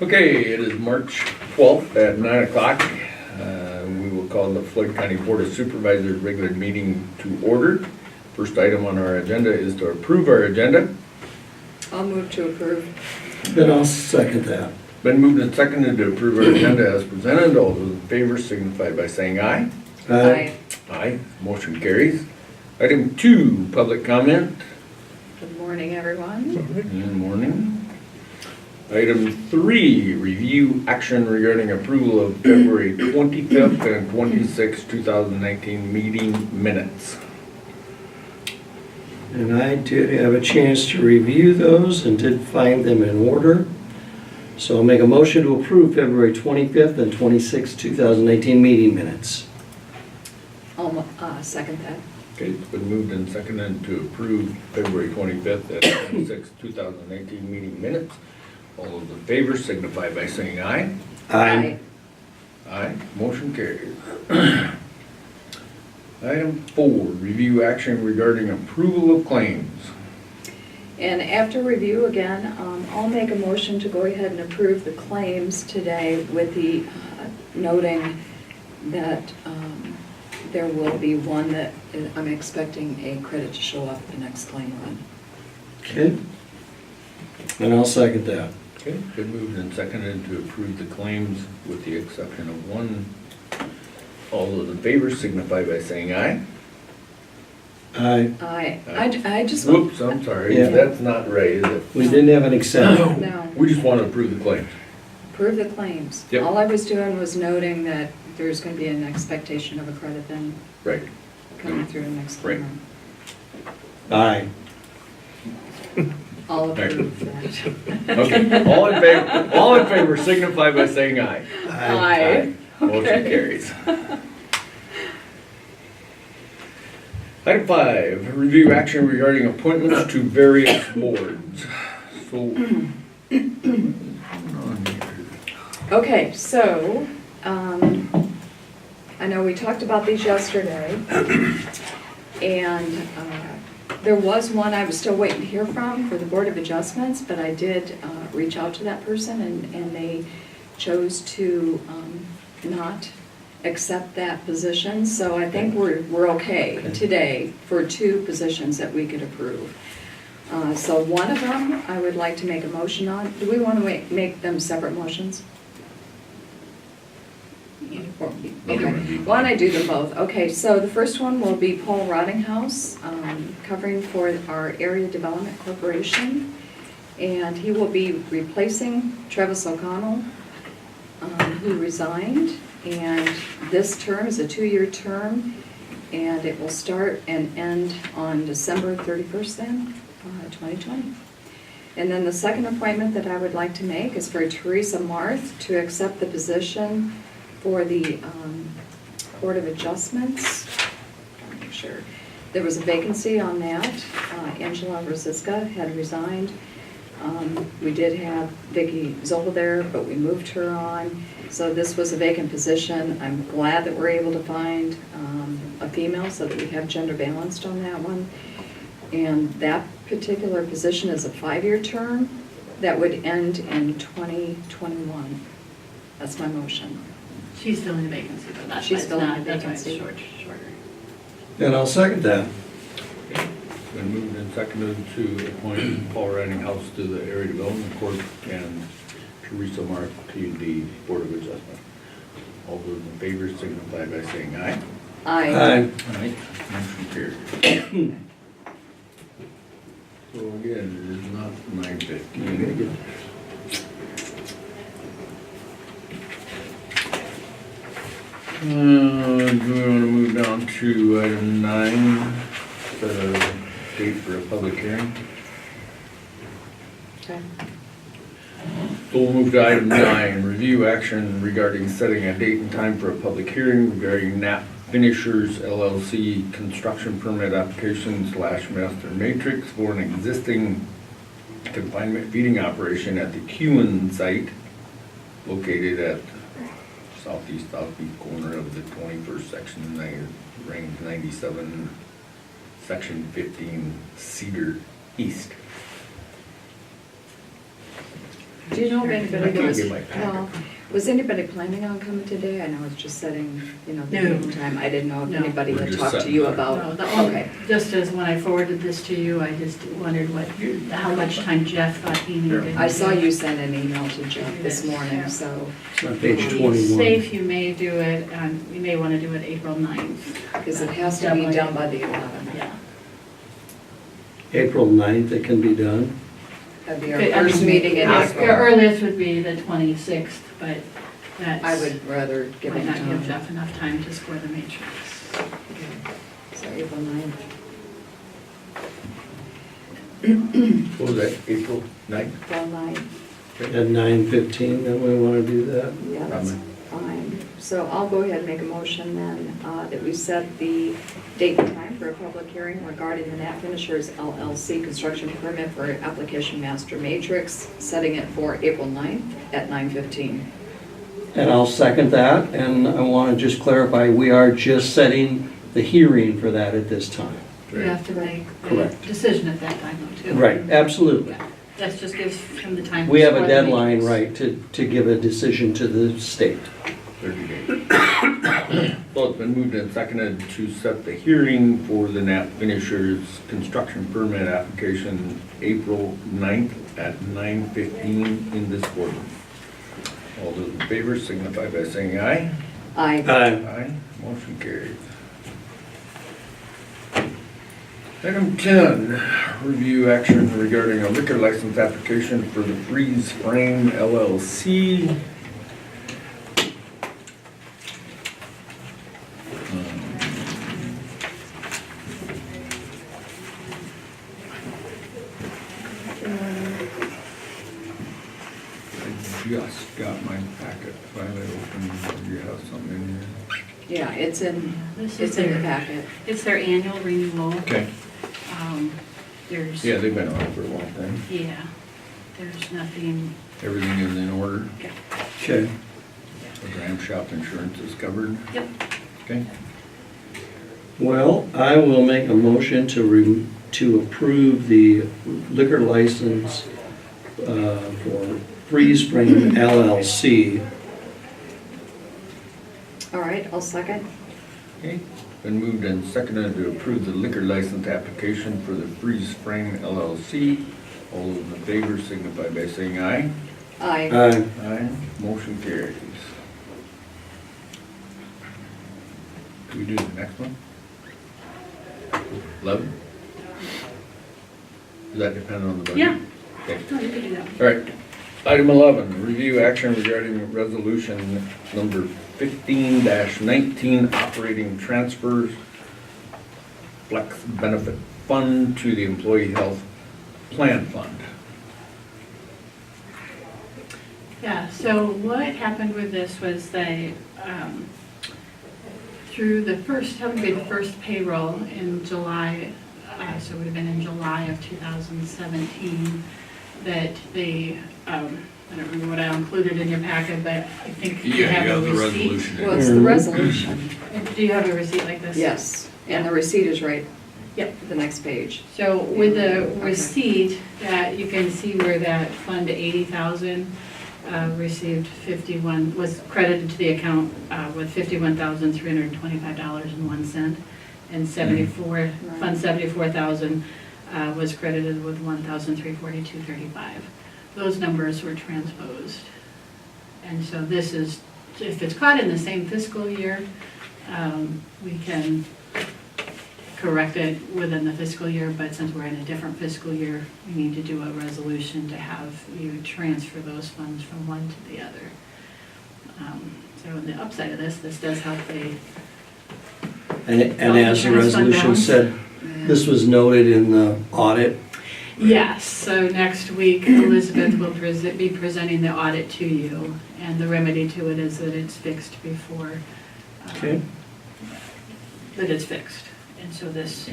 Okay, it is March 12th at 9 o'clock. We will call the Floyd County Board of Supervisors regular meeting to order. First item on our agenda is to approve our agenda. I'll move to approve. Then I'll second that. Been moved and seconded to approve our agenda as presented. All those in favor signify by saying aye. Aye, motion carries. Item 2, public comment. Good morning, everyone. Good morning. Item 3, review action regarding approval of February 25th and 26th, 2019 meeting minutes. And I did have a chance to review those and did find them in order. So I'll make a motion to approve February 25th and 26th, 2018 meeting minutes. I'll second that. Okay, it's been moved and seconded to approve February 25th and 26th, 2019 meeting minutes. All those in favor signify by saying aye. Aye, motion carries. Item 4, review action regarding approval of claims. And after review again, I'll make a motion to go ahead and approve the claims today with the noting that there will be one that I'm expecting a credit to show up the next claim run. Okay. And I'll second that. Okay, been moved and seconded to approve the claims with the exception of one. All those in favor signify by saying aye. Aye. I just. Whoops, I'm sorry, Yeah. that's not right, is it? We didn't have an exception. No, We just want to approve the claims. approve the claims. Yep. All I was doing was noting that there's going to be an expectation of a credit then Right. coming through the next claim run. Aye. I'll approve that. Okay, all in favor signify by saying aye. Aye. Motion Okay. carries. Item 5, review action regarding appointments to various boards. So, Okay, so, I know we talked about these yesterday, and there was one I was still waiting to hear from for the Board of Adjustments, but I did reach out to that person, and they chose to not accept that position, so I think we're okay today for 2 positions that we could approve. So one of them, I would like to make a motion on. Do we want to make them separate motions? Okay, why don't I do them both? Okay, so the first one will be Paul Rottinghouse, covering for our Area Development Corporation, and he will be replacing Travis O'Connell, who resigned, and this term is a 2-year term, and it will start and end on December 31st then, 2020. And then the second appointment that I would like to make is for Teresa Marth to accept the position for the Board of Adjustments. Make sure. There was a vacancy on that. Angela Rosiska had resigned. We did have Vicki Zoll there, but we moved her on. So this was a vacant position. I'm glad that we're able to find a female so that we have gender balanced on that one. And that particular position is a 5-year term that would end in 2021. That's my motion. She's filling the vacancy, but that's She's why it's filling not, the that's why it's vacancy. shorter. And I'll second that. been moved and seconded to appoint Paul Rottinghouse to the Area Development Corp. And Teresa Marth to the Board of Adjustment. All those in favor signify by saying aye. Aye. Aye. Motion carries. So again, it is not 9:15. Do we want to move down to item 9, set a date for a public hearing? Okay. So we'll move to item 9, review action regarding setting a date and time for a public hearing regarding Knapp Finishers LLC construction permit application / master matrix for an existing confinement feeding operation at the Kewen site located at southeast corner of the 21st section, range 97, section 15, Cedar East. Do you know if I anybody can't was, get my packet. well, was anybody planning on coming today? I know it's just setting, the No. date and time. I didn't know if No. anybody We're had just talked to setting you it. about. No, the only, Okay, just as when I forwarded this to you, I just wondered how much time Jeff thought he needed. I saw you send an email to Jeff this morning, so, It's on page To be 21. safe, you may do it, you may want to do it April 9th. because it has to be done by the 11th. Yeah. April 9th, it can be done. That'd be our Okay, I first mean, meeting in Your April. earliest would be the 26th, but that's. I would rather give Might it not give time. Jeff enough time to score the matrix. So April 9th. What was that, April 9th? April 9th. At 9:15, then we want to do that. Yeah, that's fine. So I'll go ahead and make a motion then, that we set the date and time for a public hearing regarding the Nat Finishers LLC construction permit for application master matrix, setting it for April 9th at 9:15. And I'll second that, and I want to just clarify, we are just setting the hearing for that at this time. You have to make the Correct. decision at that time though, too. Right, absolutely. Yeah, that just gives him the time. to We have score a the deadline, matrix. right, to give a decision to the state. 30 days. Well, it's been moved and seconded to set the hearing for the Nat Finishers construction permit application April 9th at 9:15 in this boardroom. All those in favor signify by saying aye. Aye. Aye. Motion carries. Item 10, review action regarding a liquor license application for the Freeze Frame LLC. I just got my packet finally open. Do you have something in here? Yeah, it's in This is the their, packet. it's their annual renewal. Okay. There's. Yeah, they've been on for a long time. Yeah, there's nothing, Everything is in order. Okay. The dram shop insurance is covered. yep, Okay. Well, I will make a motion to approve the liquor license for Freeze Frame LLC. All right, I'll second. Okay. Been moved and seconded to approve the liquor license application for the Freeze Frame LLC. All those in favor signify by saying aye. Aye. Aye. Aye. Motion carries. Do we do the next one? 11? Does that depend on the budget? Yeah. Okay. no, you can do that. All right. Item 11, review action regarding resolution number 15-19, operating transfers, flex benefit fund to the employee health plan fund. Yeah, so what happened with this was they, through the first, having to be the first payroll in July, so it would have been in July of 2017, that they, I don't remember what I included in your packet, but I think you have a receipt. Well, it's the resolution. Do you have a receipt like this? Yes, and the receipt is right Yep. the next page. So with the Okay. receipt, that you can see where that fund 80,000 received 51, was credited to the account with $51,325.01, and 74, fund 74,000 was credited with 1,342.35. Those numbers were transposed. And so this is, if it's caught in the same fiscal year, we can correct it within the fiscal year, but since we're in a different fiscal year, we need to do a resolution to have you transfer those funds from one to the other. So the upside of this does help the, And as the resolution said, this was noted in the audit. yes, so next week Elizabeth will be presenting the audit to you, and the remedy to it is that it's fixed before, Okay. that it's fixed. And so this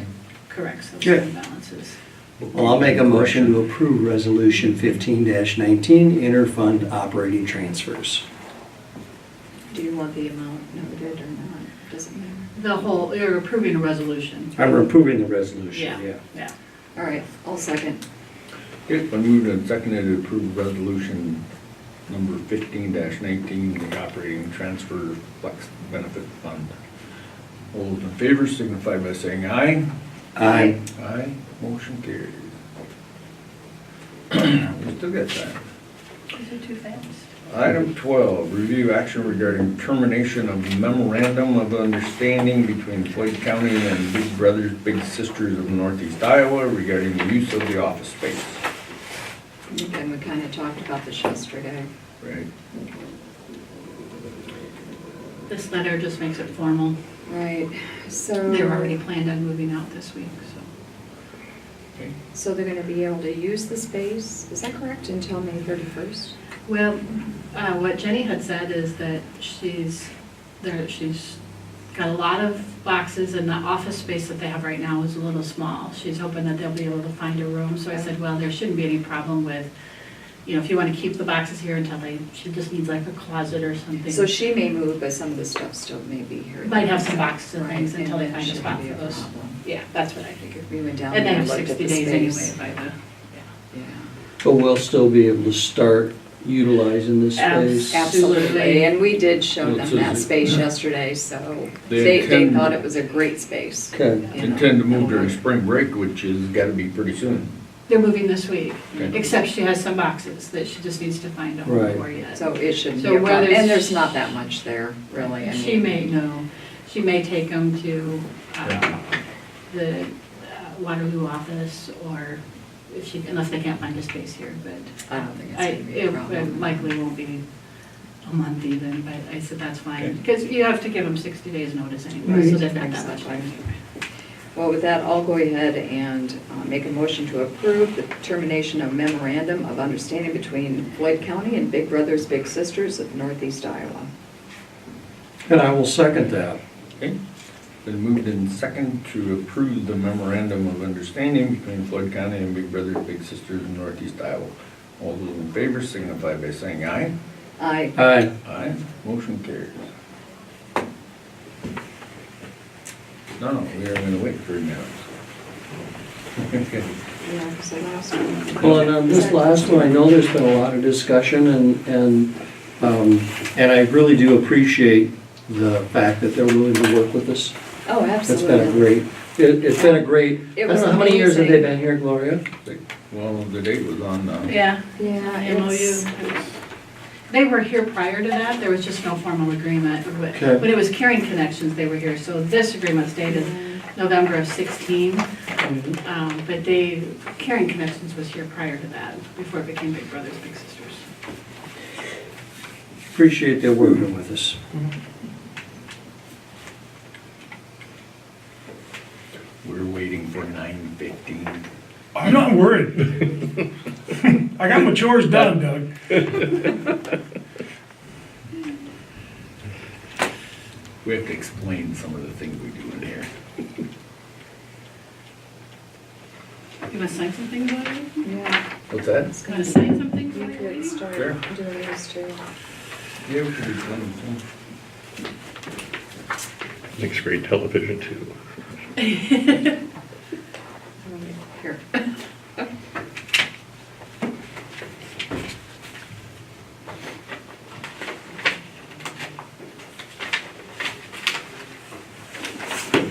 corrects those Good. fund balances. Well, I'll make a motion to approve Resolution 15-19, interfund operating transfers. Do you want the amount noted or not? Doesn't matter. The whole, you're approving a resolution. I'm approving the resolution, Yeah. yeah. Yeah. All right, I'll second. It's been moved and seconded to approve resolution number 15-19, the operating transfer flex benefit fund. All those in favor signify by saying aye. Aye. Aye, motion carries. We still got time. These are too fast. Item 12, review action regarding termination of memorandum of understanding between Floyd County and Big Brothers Big Sisters of Northeast Iowa regarding the use of the office space. And we kind of talked about this yesterday. Right. This letter just makes it formal. Right, so. They were already planned on moving out this week, so. Okay. So they're gonna be able to use the space, is that correct, until May 31st? Well, what Jenny had said is that she's got a lot of boxes, and the office space that they have right now is a little small. She's hoping that they'll be able to find a room, so I said, well, there shouldn't be any problem with, if you want to keep the boxes here until she just needs like a closet or something. So she may move, but some of the stuff still may be here. Might have some boxes and Right, things until they and find a shouldn't spot be for a those. problem. Yeah, that's what I figured. We went down And there they and have looked at 60 the days space. anyway by the, Yeah, But we'll still be able to start utilizing this space. absolutely, and we did show Well, them so that is it- space yesterday, so They they intend- thought it was a great space. Okay. you know. Intend to move during spring break, which is gotta be pretty soon. they're moving this week, Okay. except she has some boxes that she just needs to find a home Right. for yet. So it shouldn't be So a problem, whether and there's not that much there, really. I She mean, she may take them to Yeah. the Waterloo office, or if unless they can't find a space here, but I don't think it's gonna be a it problem. likely won't be a month even, but I said that's Okay. fine. Because you have to give them 60 days notice anyway, so they've got that much time. Well, with that, I'll go ahead and make a motion to approve the termination of memorandum of understanding between Floyd County and Big Brothers Big Sisters of Northeast Iowa. And I will second that. Okay. Been moved in second to approve the memorandum of understanding between Floyd County and Big Brothers Big Sisters of Northeast Iowa. All those in favor signify by saying aye. Aye. Aye. Aye, motion carries. No, we are gonna wait 3 minutes. Yeah, so last one. Well, and on this last one, I know there's been a lot of discussion and I really do appreciate the fact that they're willing to work with us. Oh, It's absolutely. been a great, it's been a great, I It don't was know, how many years have they amazing. been here, Gloria? Well, the date was on, Yeah, Yeah, MOU. it's, They were here prior to that, there was just no formal agreement. Okay. When it was Caring Connections, they were here, so this agreement's dated November of 16. But Caring Connections was here prior to that, before it became Big Brothers Big Sisters. Appreciate their working with us. we're waiting for 9:15. I'm not worried. I got my chores done, Doug. We have to explain some of the things we do in here. You want to sign something about it? yeah. What's that? it's You gonna want to sign something You for could it? start Sure. doing this too. Yeah, we should do something. Makes great television too. Here.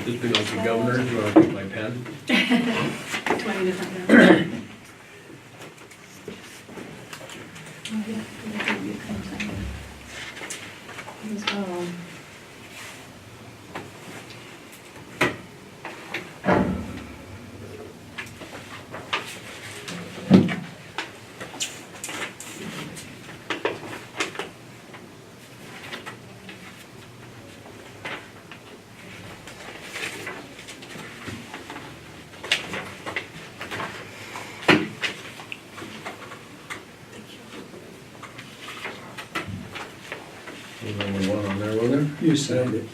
Just be like the governor, do you want to take my pen? 20 different ones. Oh, yeah, you can sign it. As well. There's only one on there, wasn't there? You signed it.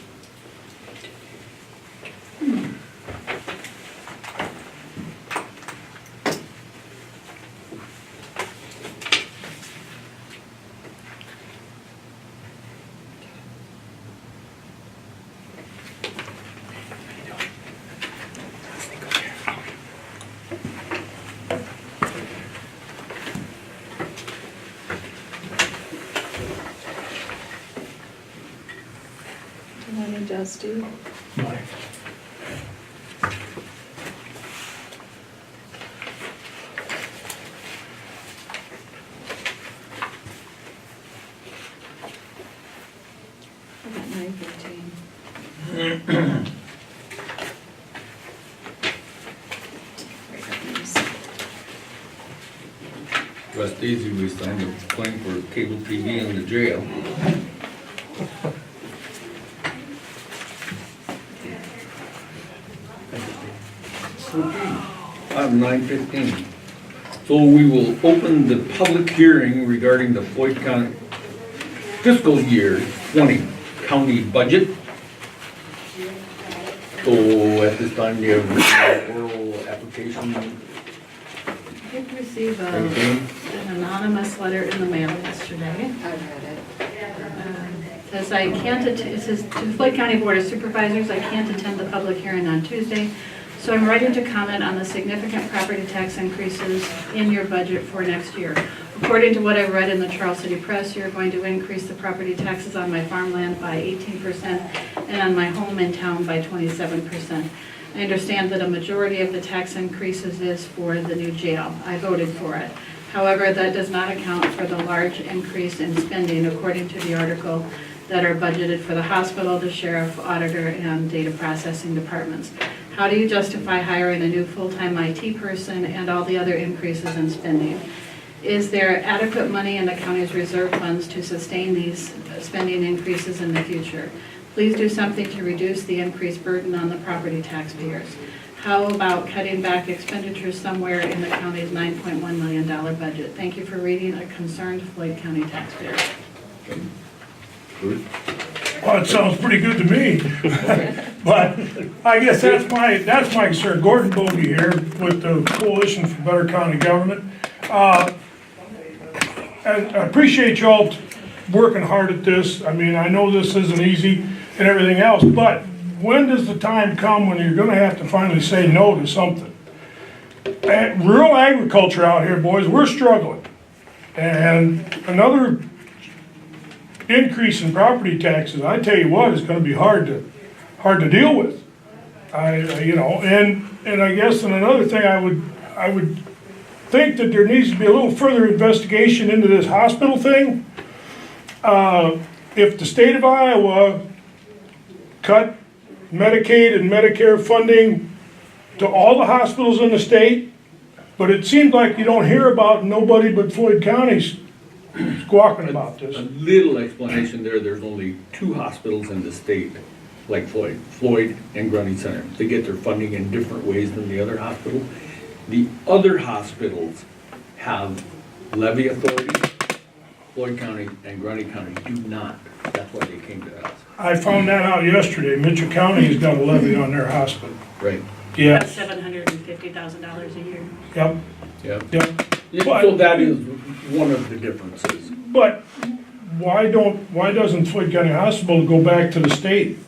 Dusty? I got 9:15. West Daisy, we signed a claim for cable TV in the jail. I have 9:15. So we will open the public hearing regarding the Floyd County fiscal year 20 county budget. So at this time, you have oral application. I did receive Anything? an anonymous letter in the mail yesterday. I read it. Says I can't, it says to the Floyd County Board of Supervisors, I can't attend the public hearing on Tuesday, so I'm writing to comment on the significant property tax increases in your budget for next year. According to what I've read in the Charles City Press, you're going to increase the property taxes on my farmland by 18% and on my home in town by 27%. I understand that a majority of the tax increases is for the new jail. I voted for it. However, that does not account for the large increase in spending according to the article that are budgeted for the hospital, the sheriff, auditor, and data processing departments. How do you justify hiring a new full-time IT person and all the other increases in spending? Is there adequate money in the county's reserve funds to sustain these spending increases in the future? Please do something to reduce the increased burden on the property taxpayers. How about cutting back expenditures somewhere in the county's $9.1 million budget? Thank you for reading, a concerned Floyd County taxpayer. Bruce? Well, it sounds pretty good to me. But I guess that's my concern. Gordon Bogey here with the Coalition for Better County Government. I appreciate y'all working hard at this. I mean, I know this isn't easy and everything else, but when does the time come when you're gonna have to finally say no to something? Rural agriculture out here, boys, we're struggling. And another increase in property taxes, I tell you what, is gonna be hard to deal with. And I guess, and another thing, I would think that there needs to be a little further investigation into this hospital thing. If the state of Iowa cut Medicaid and Medicare funding to all the hospitals in the state, but it seems like you don't hear about nobody but Floyd County's squawking about this. A little explanation there, there's only 2 hospitals in the state, like Floyd and Grundy Center. They get their funding in different ways than the other hospital. The other hospitals have levy authority. Floyd County and Grundy County do not. That's why they came to us. I found that out yesterday. Mitchell County has got a levy on their hospital. Right. That's Yes, $750,000 a year. yep, Yeah. yep. So that is one of the differences. But why doesn't Floyd County Hospital go back to the state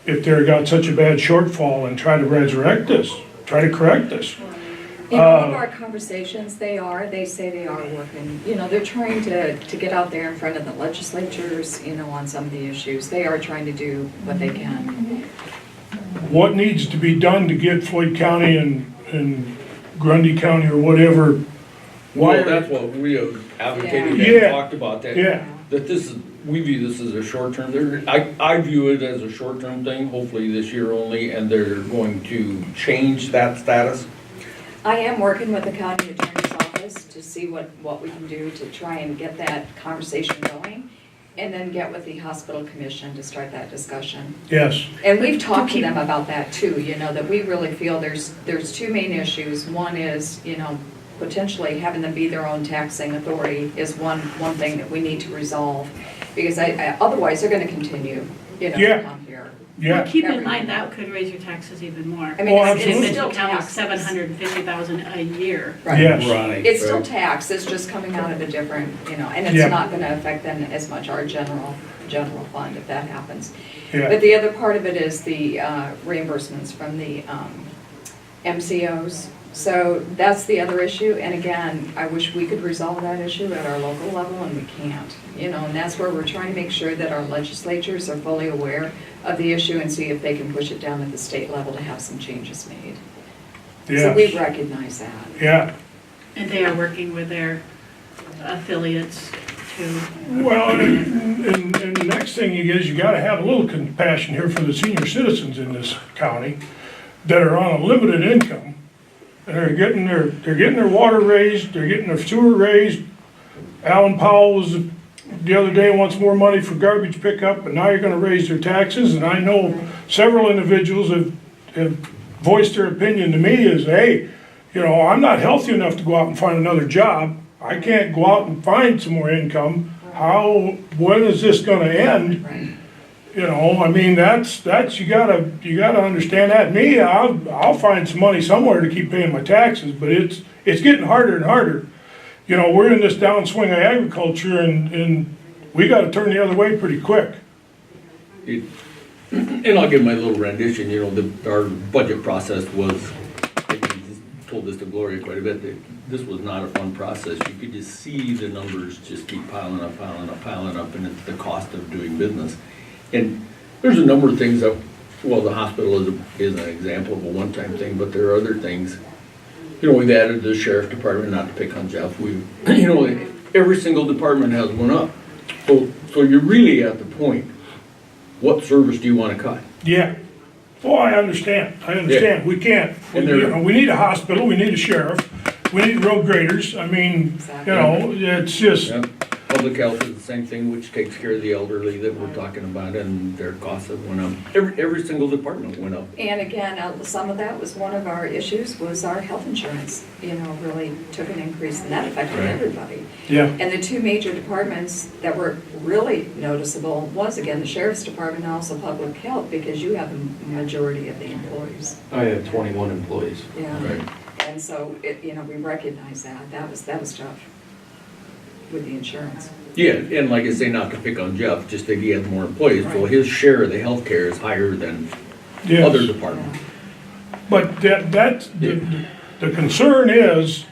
if they've got such a bad shortfall and try to resurrect this, try to correct this? In all of our conversations, they say they are working, they're trying to get out there in front of the legislatures, on some of the issues. They are trying to do what they can. What needs to be done to get Floyd County and Grundy County or whatever? Well, that's what we have advocated Yeah. and talked about, that Yeah. we view this as a short-term. I view it as a short-term thing, hopefully this year only, and they're going to change that status. I am working with the county attorney's office to see what we can do to try and get that conversation going, and then get with the hospital commission to start that discussion. Yes, And we've talked to them about that too, that we really feel there's 2 main issues. One is, potentially having them be their own taxing authority is one thing that we need to resolve. Because otherwise, they're gonna continue, Yeah. to come here. yeah. Keep in mind, that could raise your taxes even more. I mean, Oh, it's absolutely. still Mitchell County, taxes. $750,000 a year. Right. Yes. Right. It's still taxed, it's just coming out of a different, and it's Yeah. not gonna affect then as much our general fund if that happens. Yeah. But the other part of it is the reimbursements from the MCOs So that's the other issue, and again, I wish we could resolve that issue at our local level, and we can't. And that's where we're trying to make sure that our legislatures are fully aware of the issue and see if they can push it down at the state level to have some changes made. So we Yes, recognize that. yeah. And they are working with their affiliates to, Well, and the next thing you gotta have a little compassion here for the senior citizens in this county that are on a limited income. And they're getting their water raised, they're getting their sewer raised. Alan Powell was, the other day, wants more money for garbage pickup, but now you're gonna raise their taxes. And I know several individuals have voiced their opinion to me is, hey, I'm not healthy enough to go out and find another job. I can't go out and find some more income. When is this gonna end? Right. I mean, that's, you gotta understand that. Me, I'll find some money somewhere to keep paying my taxes, but it's getting harder and harder. We're in this downswing of agriculture and we gotta turn the other way pretty quick. And I'll give my little rendition, our budget process was, I told this to Gloria quite a bit, that this was not a fun process. You could just see the numbers just keep piling up, and it's the cost of doing business. And there's a number of things that, the hospital is an example of a one-time thing, but there are other things. We've added the sheriff department, not to pick on Jeff, every single department has one up. So you're really at the point, what service do you wanna cut? Yeah. Oh, I understand. We can't, And they're- we need a hospital, we need a sheriff, we need road graders. I mean, Exactly. it's just, Yeah. Public health is the same thing, which takes care of the elderly that we're talking about, and their costs have went up. Every single department went up. And again, some of that was one of our issues, was our health insurance, really took an increase, and that affected Right. everybody. yeah, And the two major departments that were really noticeable was, again, the sheriff's department and also public health, because you have the majority of the employees. I have 21 employees. Yeah. Right. And so, we recognize that. That was tough with the insurance. Yeah, and like I say, not to pick on Jeff, just that he has more employees, so Right. his share of the healthcare is higher than yes. other departments. But the concern is,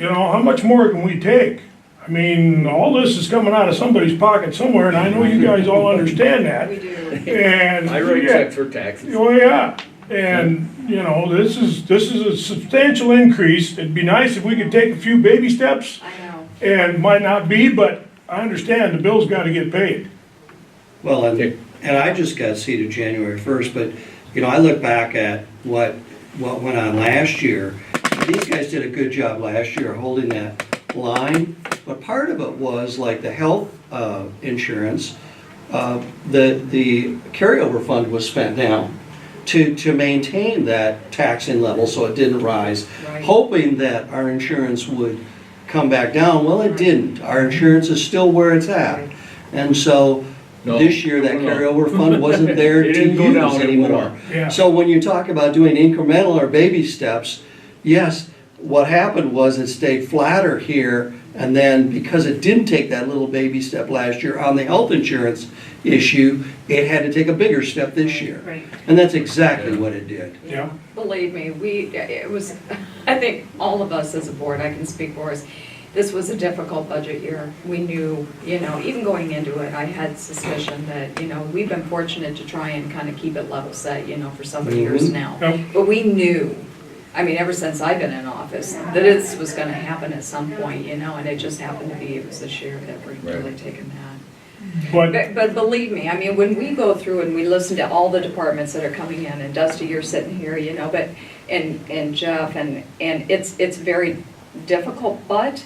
how much more can we take? I mean, all this is coming out of somebody's pocket somewhere, and I know you guys all understand that. We do. And. I write yeah. checks for taxes. Oh, yeah, and, this is a substantial increase. It'd be nice if we could take a few baby steps, I know. and might not be, but I understand the bill's gotta get paid. Well, Okay. and I just got seated January 1st, but, I look back at what went on last year. These guys did a good job last year holding that line, but part of it was like the health insurance, the carryover fund was spent down to maintain that taxing level so it didn't rise, Right. hoping that our insurance would come back down. Well, it didn't. Our insurance is still where it's at. Right. And so No. this year, that No. carryover fund wasn't there It to didn't go use down, it went anymore. up. Yeah. So when you talk about doing incremental or baby steps, yes, what happened was it stayed flatter here, and then because it didn't take that little baby step last year on the health insurance issue, it had to take a bigger step this year. right. And that's exactly what it did. Yeah. Believe me, it was, I think all of us as a board, I can speak for us, this was a difficult budget year. We knew, even going into it, I had suspicion that, we've been fortunate to try and kind of keep it level set, for so many years Mhm. now. Yep. But we knew, ever since I've been in office, that this was gonna happen at some point, and it just happened to be, it was this year that we're Right. really taking that. But, But believe me, when we go through and we listen to all the departments that are coming in, and Dusty, you're sitting here, and Jeff, and it's very difficult, but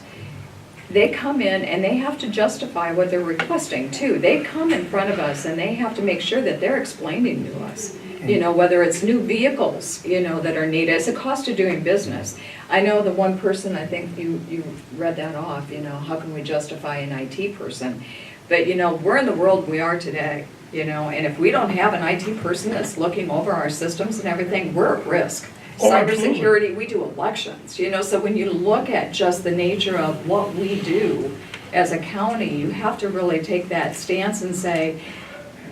they come in and they have to justify what they're requesting too. They come in front of us and they have to make sure that they're explaining to us, whether it's new vehicles, that are needed. It's a cost of doing business. I know the one person, I think you read that off, how can we justify an IT person? But, we're in the world we are today, and if we don't have an IT person that's looking over our systems and everything, we're at risk. Oh, absolutely. Cybersecurity, we do elections, so when you look at just the nature of what we do as a county, you have to really take that stance and say,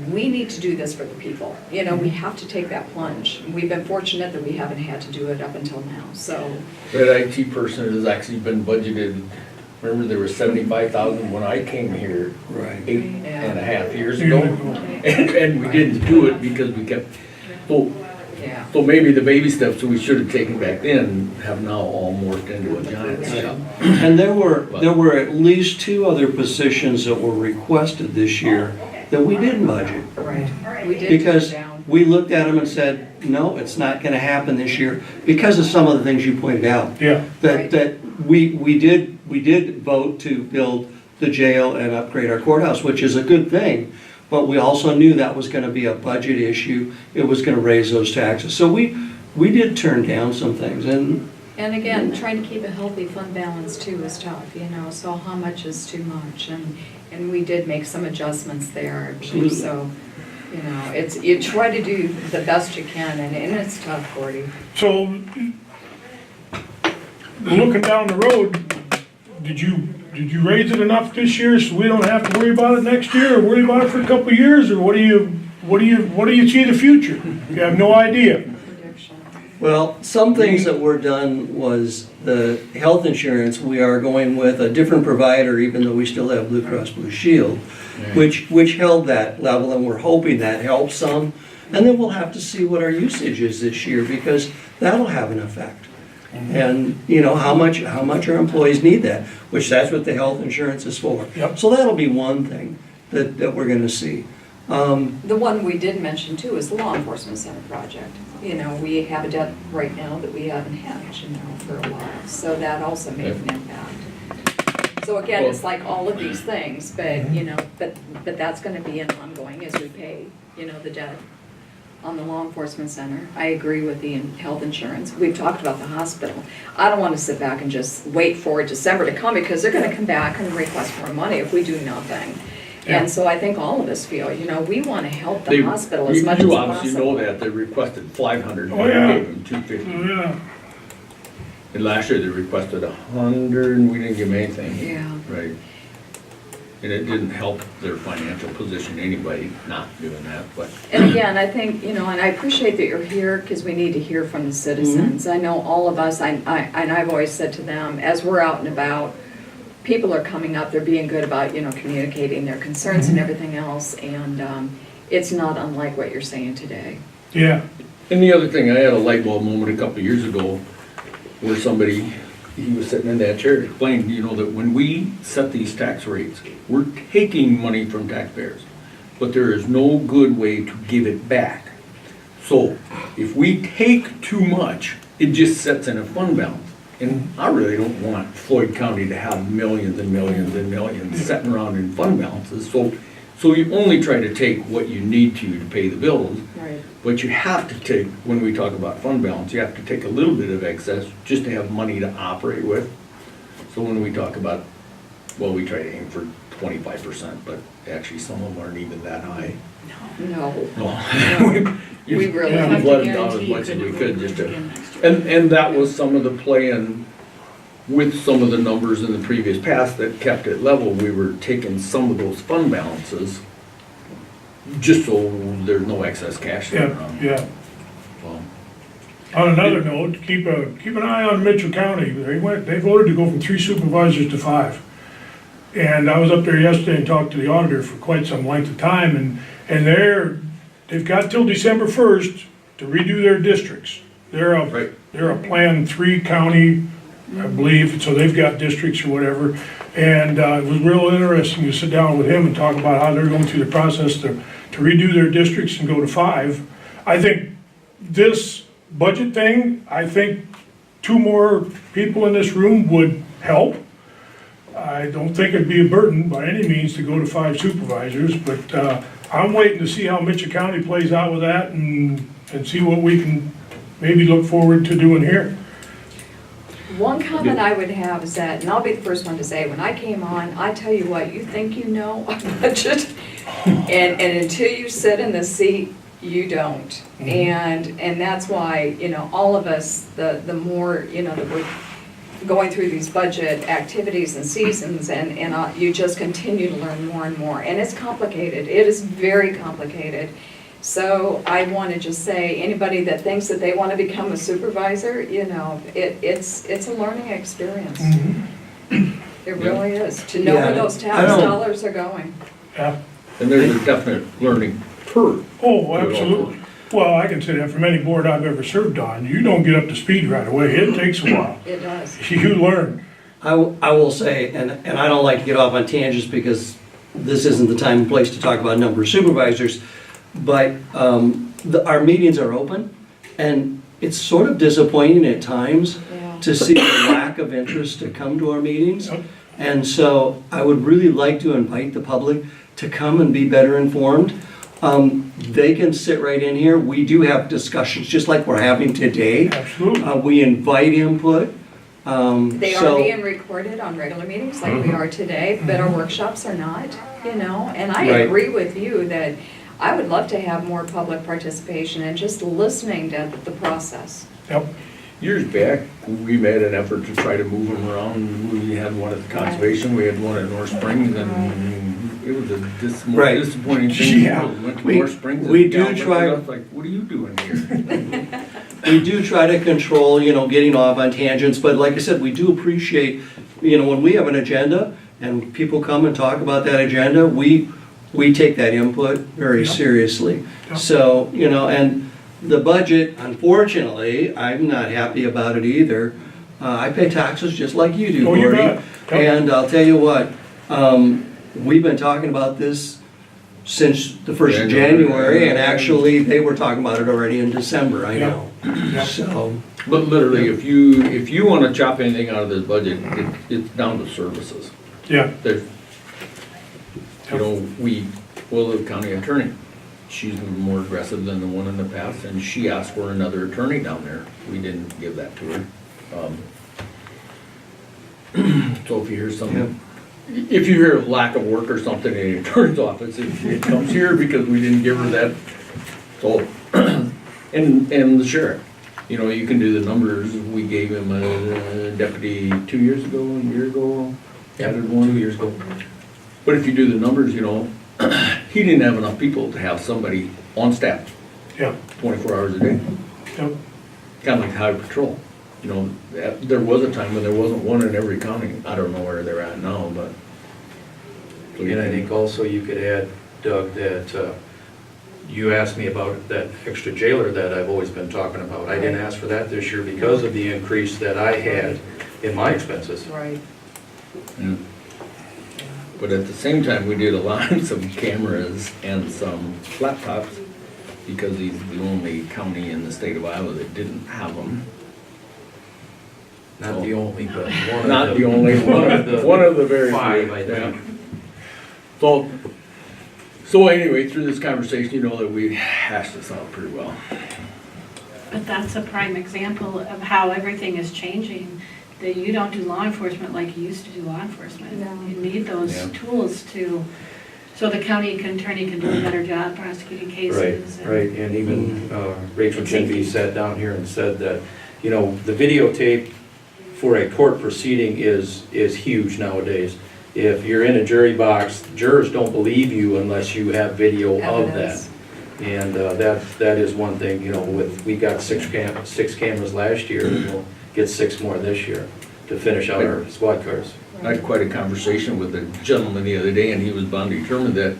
we need to do this for the people. You know, we have to take that plunge. We've been fortunate that we haven't had to do it up until now, so. That IT person has actually been budgeted, remember there was 75,000 when I came here Right. 8.5 years ago? And we didn't do it because we kept, so Yeah. So maybe the baby steps that we should have taken back then have now all morphed into a giant step. And there were at least 2 other positions that were requested this year that we didn't budget. Right. We did turn Because it down. we looked at them and said, no, it's not gonna happen this year, because of some of the things you pointed out. Yeah, Right. That we did vote to build the jail and upgrade our courthouse, which is a good thing. But we also knew that was gonna be a budget issue, it was gonna raise those taxes. So we did turn down some things, and And again, trying to keep a healthy fund balance too is tough, you know, so how much is too much? And we did make some adjustments there, Absolutely. so, you know, you try to do the best you can, and it's tough, Gordy. so, looking down the road, did you raise it enough this year so we don't have to worry about it next year, or worry about it for a couple of years, or what do you see the future? You have no idea. Prediction. well, some things that were done was the health insurance, we are going with a different provider, even though we still have Blue Cross Blue Shield, which held that level, and we're hoping that helps some. And then we'll have to see what our usage is this year, because that'll have an effect. And, you know, how much our employees need that, which that's what the health insurance is for. Yep. So that'll be one thing that we're gonna see. The one we did mention too is the law enforcement center project. You know, we have a debt right now that we haven't had, you know, for a while, so that also made an impact. So again, it's like all of these things, but, you know, but that's gonna be an ongoing as we pay, you know, the debt on the law enforcement center. I agree with the health insurance. We've talked about the hospital. I don't wanna sit back and just wait for December to come, because they're gonna come back and request more money if we do nothing. Yeah. And so I think all of us feel, you know, we wanna help the They- hospital as much as You possible. obviously know that, they requested 500, Oh, and yeah. we gave them 250. Yeah, And last year they requested 100, and we didn't give them anything. Yeah. Right. And it didn't help their financial position anybody not doing that, but. And again, I think, you know, and I appreciate that you're here, because we need to hear from the citizens. I know all of us, and I've always said to them, as we're out and about, people are coming up, they're being good about, you know, communicating their concerns and everything else, and it's not unlike what you're saying today. yeah, And the other thing, I had a light bulb moment a couple of years ago where somebody, he was sitting in that chair, explained, you know, that when we set these tax rates, we're taking money from taxpayers, but there is no good way to give it back. So if we take too much, it just sets in a fund balance. And I really don't want Floyd County to have millions and millions and millions sitting around in fund balances. So you only try to take what you need to pay the bills. Right. But you have to take, when we talk about fund balance, you have to take a little bit of excess just to have money to operate with. So when we talk about, well, we try to aim for 25%, but actually some of them aren't even that high. No. No. We really Yeah. We've let them down as much as we could just to, and that was some of the plan with some of the numbers in the previous past that kept it level. We were taking some of those fund balances just so there's no excess cash sitting yeah, around. yeah. So, On another note, keep an eye on Mitchell County. They voted to go from 3 supervisors to 5. And I was up there yesterday and talked to the auditor for quite some length of time, and they've got till December 1st to redo their districts. Right. They're a Plan 3 county, I believe, so they've got districts or whatever. And it was real interesting to sit down with him and talk about how they're going through the process to redo their districts and go to 5. I think this budget thing, I think 2 more people in this room would help. I don't think it'd be a burden by any means to go to 5 supervisors, but I'm waiting to see how Mitchell County plays out with that and see what we can maybe look forward to doing here. One comment I would have is that, and I'll be the first one to say, when I came on, I tell you what, you think you know a budget, and until you sit in the seat, you don't. And that's why, you know, all of us, the more, you know, that we're going through these budget activities and seasons, and you just continue to learn more and more. And it's complicated, it is very complicated. So I want to just say, anybody that thinks that they want to become a supervisor, you know, it's a learning experience. It really is, to know where Yeah, those I tax don't- dollars are going. Yeah. And there's a definite learning curve. Oh, absolutely. Well, I can say that from any board I've ever served on, you don't get up to speed right away, it takes a while. It does. You learn. I will say, and I don't like to get off on tangents because this isn't the time and place to talk about number of supervisors, but our meetings are open, and it's sort of disappointing at times Yeah. to see the lack of interest to come to our meetings. Yep. And so I would really like to invite the public to come and be better informed. They can sit right in here. We do have discussions, just like we're having today. Absolutely. We invite input. They are So- being recorded on regular meetings like we are today, but our workshops are not, you know? And I Right. agree with you that I would love to have more public participation and just listening to the process. Yep. Years back, we made an effort to try to move them around. We had one at the conservation, we had one at North Springs, and it was a Right. disappointing thing. Yeah. We went to We- North Springs and we the do gal looked try- at us like, what are you doing here? We do try to control, getting off on tangents, but like I said, we do appreciate, when we have an agenda and people come and talk about that agenda, we take that input very Yeah. seriously. Yeah. So, and the budget, unfortunately, I'm not happy about it either. I pay taxes just like you do, Oh, you Gordy. bet. Yep. And I'll tell you what, we've been talking about this since the first of January, and actually, they were talking about it already in December, I know. Yeah. So, But literally, if you wanna chop anything out of this budget, it's down to services. Yeah. There's, the county attorney, she's more aggressive than the one in the past, and she asked for another attorney down there. We didn't give that to her. So if you hear if you hear of lack of work or something in the attorney's office, it comes here because we didn't give her that. So, and the sheriff, you can do the numbers. We gave him a deputy 2 years ago, a year ago, added one. 2 years ago. But if you do the numbers, he didn't have enough people to have somebody on staff Yeah. 24 hours a day, Yep. kind of like highway patrol. There was a time when there wasn't one in every county. I don't know where they're at now, but. And I think also you could add, Doug, that you asked me about that extra jailer that I've always been talking about. I didn't ask for that this year because of the increase that I had in my expenses. Right. Yeah. But at the same time, we did allow him some cameras and some laptops because he's the only county in the state of Iowa that didn't have them. Not the only, but one of the. Not the only, one of the very five, few, I yeah. think. So anyway, through this conversation, you know that we hashed this out pretty well. But that's a prime example of how everything is changing, that you don't do law enforcement like you used to do law enforcement. No. You need those Yeah. tools so the county attorney can do a better job prosecuting Right, cases. and- right, and even Rachel Chinby sat down here and said that, the videotape for a court proceeding is huge nowadays. If you're in a jury box, jurors don't believe you unless you have video of that. Evidence. And that is one thing, we got six cameras last year, and we'll get 6 more this year to finish out our squad cars. I had quite a conversation with a gentleman the other day, and he was bound determined that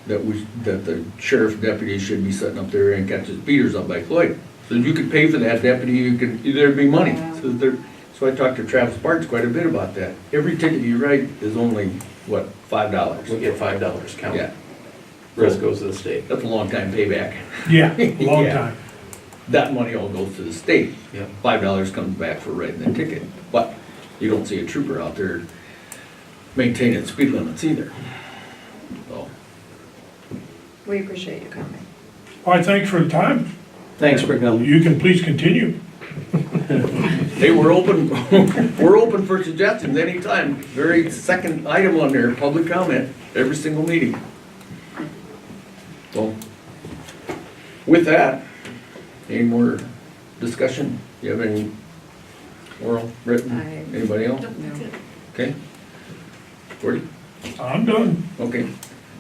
the sheriff's deputy should be sitting up there and catching beaters up by Floyd. So you could pay for that deputy, there'd be money. Yeah. So I talked to Travis Sparks quite a bit about that. Every ticket you write is only, what, $5? We get $5 count. Yeah, Rest goes to the state. that's a long time payback. Yeah, long Yeah. time. That money all goes to the state. Yeah. $5 comes back for writing the ticket, but you don't see a trooper out there maintaining speed limits either. So, We appreciate you coming. All right, thanks for the time. thanks for coming. You can please continue. hey, we're open, we're open for suggestions anytime. Very second item on there, public comment, every single meeting. So, with that, any more discussion? You have any oral, written? I- Anybody else? Nope, that's it. Okay. Gordy? I'm done. Okay.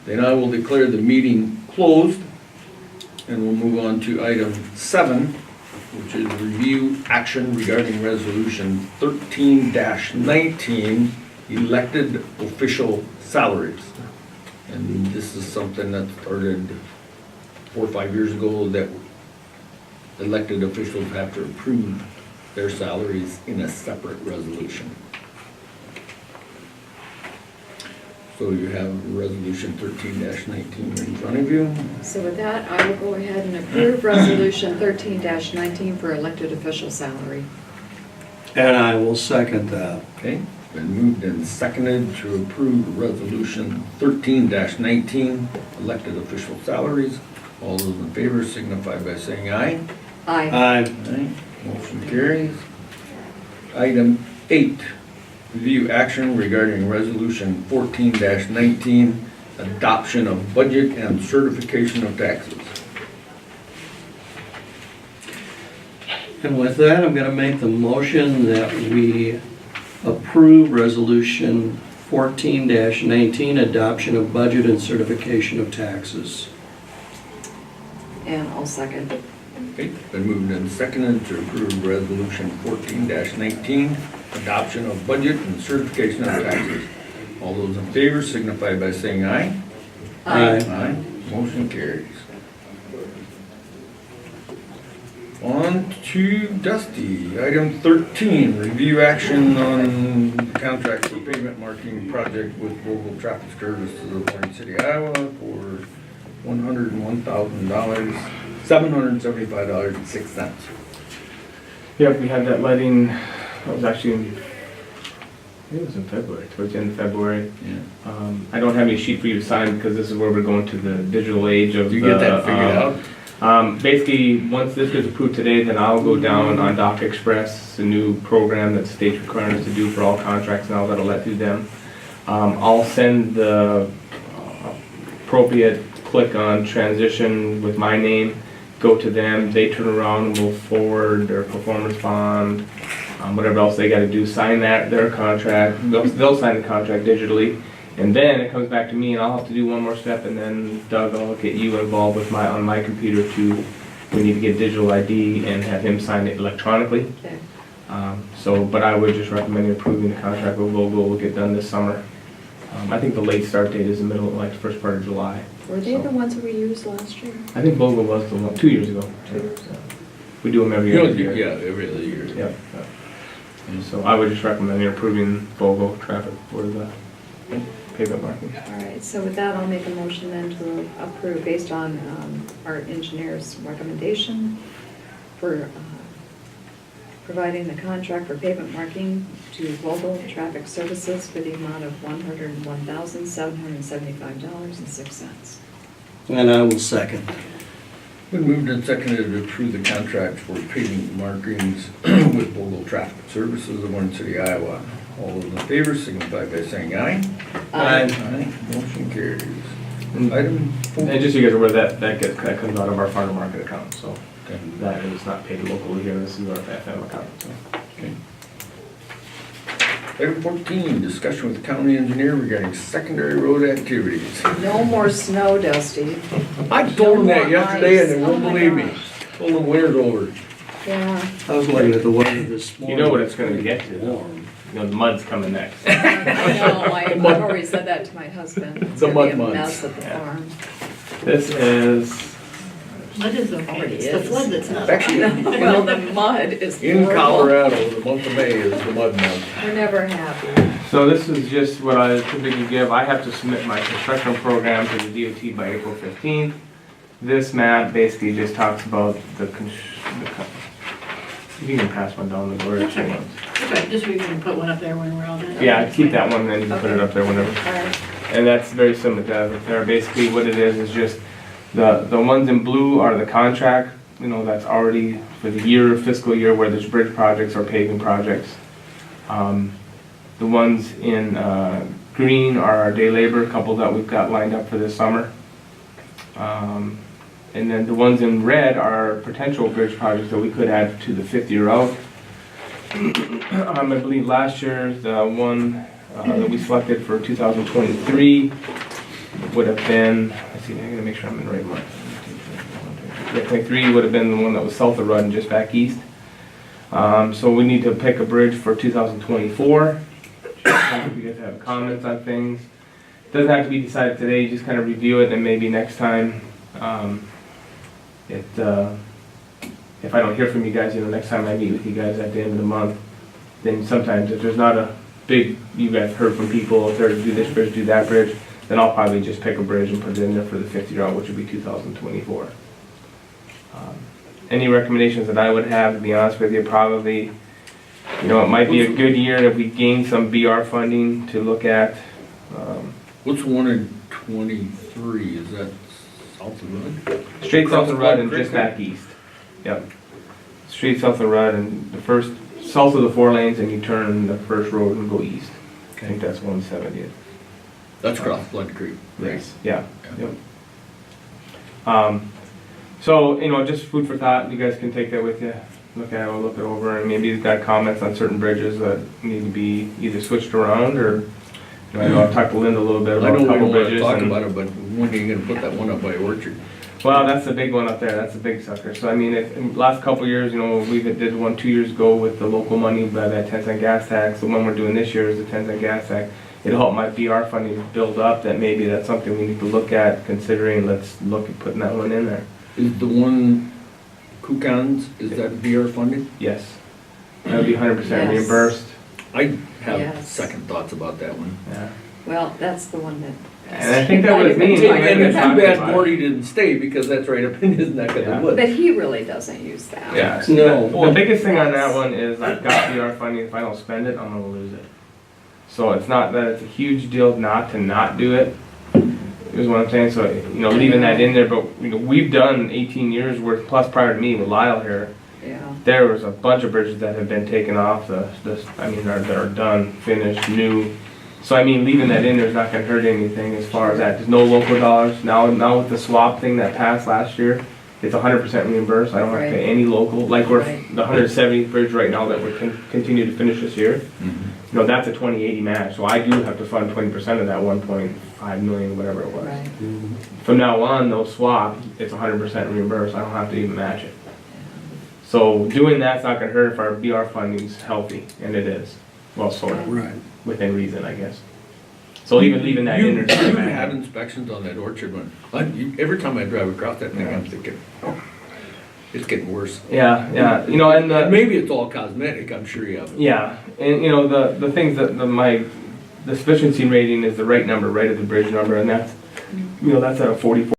Then I will declare the meeting closed, and we'll move on to item 7, which is review action regarding resolution 13-19, elected official salaries. And this is something that started 4 or 5 years ago, that elected officials have to approve their salaries in a separate resolution. So you have resolution 13-19 in front of you. So with that, I will go ahead and approve resolution 13-19 for elected official salary. And I will second that. Okay, been moved and seconded to approve resolution 13-19, elected official salaries. All those in favor signify by saying aye. Aye. Aye. Aye. Motion carries. Item 8, review action regarding resolution 14-19, adoption of budget and certification of taxes. And with that, I'm gonna make the motion that we approve resolution 14-19, adoption of budget and certification of taxes. And I'll second. Okay, been moved and seconded to approve resolution 14-19, adoption of budget and certification of taxes. All those in favor signify by saying aye. Aye. Motion carries. On to Dusty. Item 13, review action on contract for pavement marking project with Vogel Traffic Services of Warren City, Iowa for $101,000, $775.06. Yep, we had that letting, that was actually in, I think it was in February, towards the end of February. Yeah. I don't have any sheet for you to sign because this is where we're going to the digital age of Do you get that figured out? Basically, once this gets approved today, then I'll go down on Doc Express, a new program that the state's requiring us to do for all contracts now that'll let through them. I'll send the appropriate click on transition with my name, go to them, they turn around and will forward their performance bond, whatever else they gotta do, sign their contract, they'll sign the contract digitally, and then it comes back to me and I'll have to do one more step, and then Doug, I'll get you involved with on my computer too. We need to get digital ID and have him sign it electronically. Okay. But I would just recommend approving the contract with Vogel, will get done this summer. I think the late start date is the middle, like first part of July. Were they the ones that we used last year? I think Vogel was the one, 2 years ago. 2 years ago. We do them every Yeah, year. every other year. Yep. And so I would just recommend you approving Vogel traffic for the pavement marking. All right, so with that, I'll make a motion then to approve based on our engineer's recommendation for providing the contract for pavement marking to Vogel Traffic Services for the amount of $101,775.06. And I will second. Been moved and seconded to approve the contract for pavement markings with Vogel Traffic Services of Warren City, Iowa. All those in favor signify by saying aye. Aye. Motion carries. Item 4. And just so you guys are aware, that comes out of our farm to market account, so Okay. that is not paid locally here, this is our FM account, so. Okay. Item 14, discussion with the county engineer regarding secondary road activities. No more snow, Dusty. I told them that No more yesterday and they ice. won't Oh my believe me. gosh. Told them winter's over. Yeah. I was looking at the weather this You morning. know what it's gonna get to, though. You know, the mud's coming next. I know, I've already said that to my husband. It's The gonna be a mud mess months. at the Yeah. farm. This is, Mud is okay, Already it's the is. flood that's not. Actually, Well, the mud is in horrible. Colorado, the month of May is the mud month. We're never happy. so this is just what I typically give. I have to submit my construction program to the DOT by April 15th. This map basically just talks about you can pass one down the board if you want. Okay, just we can put one up there when we're all done. Yeah, keep that one, then you can put it up there whenever. All right. And that's very similar to that up there. Basically, what it is just the ones in blue are the contract, you know, that's already for the year, fiscal year, where there's bridge projects or paving projects. The ones in green are our day labor, a couple that we've got lined up for this summer. And then the ones in red are potential bridge projects that we could add to the 5th year out. I believe last year, the one that we selected for 2023 would have been, let's see, I gotta make sure I'm in the right month. Yeah, 23 would have been the one that was south of Rudd and just back east. So we need to pick a bridge for 2024. If you guys have comments on things. Doesn't have to be decided today, you just kind of review it and maybe next time, if I don't hear from you guys, next time I meet with you guys at the end of the month, then sometimes if there's not a big, you guys heard from people, if they're to do this bridge, do that bridge, then I'll probably just pick a bridge and put it in there for the 50 route, which would be 2024. Any recommendations that I would have, to be honest with you, probably, it might be a good year if we gain some BR funding to look at. What's the one in 23? Is that south of Rudd? Straight south of Rudd and Creek? just back east. Yep. Straight south of Rudd and the first, south of the 4 lanes and you turn the first road and go east. I think that's 170th. That's across Flood Creek. right? Yeah, yep. So, just food for thought, you guys can take that with you, look at it, look it over, and maybe you've got comments on certain bridges that need to be either switched around, or, I know I've talked to Linda a little bit I about know a we couple don't wanna bridges. talk and- about it, but when are you gonna put that one up by Orchard? Well, that's the big one up there, that's the big sucker. So I mean, in the last couple of years, we did one 2 years ago with the local money by that 10-cent gas tax. The one we're doing this year is the 10-cent gas tax. It'll help my BR funding build up, that maybe that's something we need to look at, considering, let's look at putting that one in there. Is the one Kukans, is that VR funded? Yes. That would be 100% Yes. reimbursed. I have Yes. second thoughts about that one. Yeah. Well, that's the one that. And I think that was me. Might have been And it's too talked bad about it. Morty didn't stay, because that's right up in his neck of Yeah. the woods. But he really doesn't use that. Yeah. No. The biggest thing on that one is I've got BR funding, if I don't spend it, I'm gonna lose it. So it's not that it's a huge deal not to do it, is what I'm saying. So, leaving that in there, but, we've done 18 years worth, plus prior to me with Lyle here, Yeah. there was a bunch of bridges that have been taken off, that are done, finished, new. So I mean, leaving that in there is not gonna hurt anything as far as that. There's no local dollars. Now with the swap thing that passed last year, it's 100% reimbursed. I don't have to pay Right. any local, like we're, Right. the 170th bridge right now that we're continue to finish this year. Mhm. That's a 20/80 match, so I do have to fund 20% of that 1.5 million, whatever it was. Right. From now on, they'll swap, it's 100% reimbursed, I don't have to even match it. So doing that's not gonna hurt if our BR funding's healthy, and it is, well, sort of, Right. within reason, I guess. So even leaving that in there. You've had inspections on that Orchard one. Every time I drive across that thing, I'm thinking, oh, it's getting worse. Yeah, and And the, maybe it's all cosmetic, I'm sure you have. yeah, and the things that, the sufficiency rating is the right number, right at the bridge number, and that's, that's at a 44.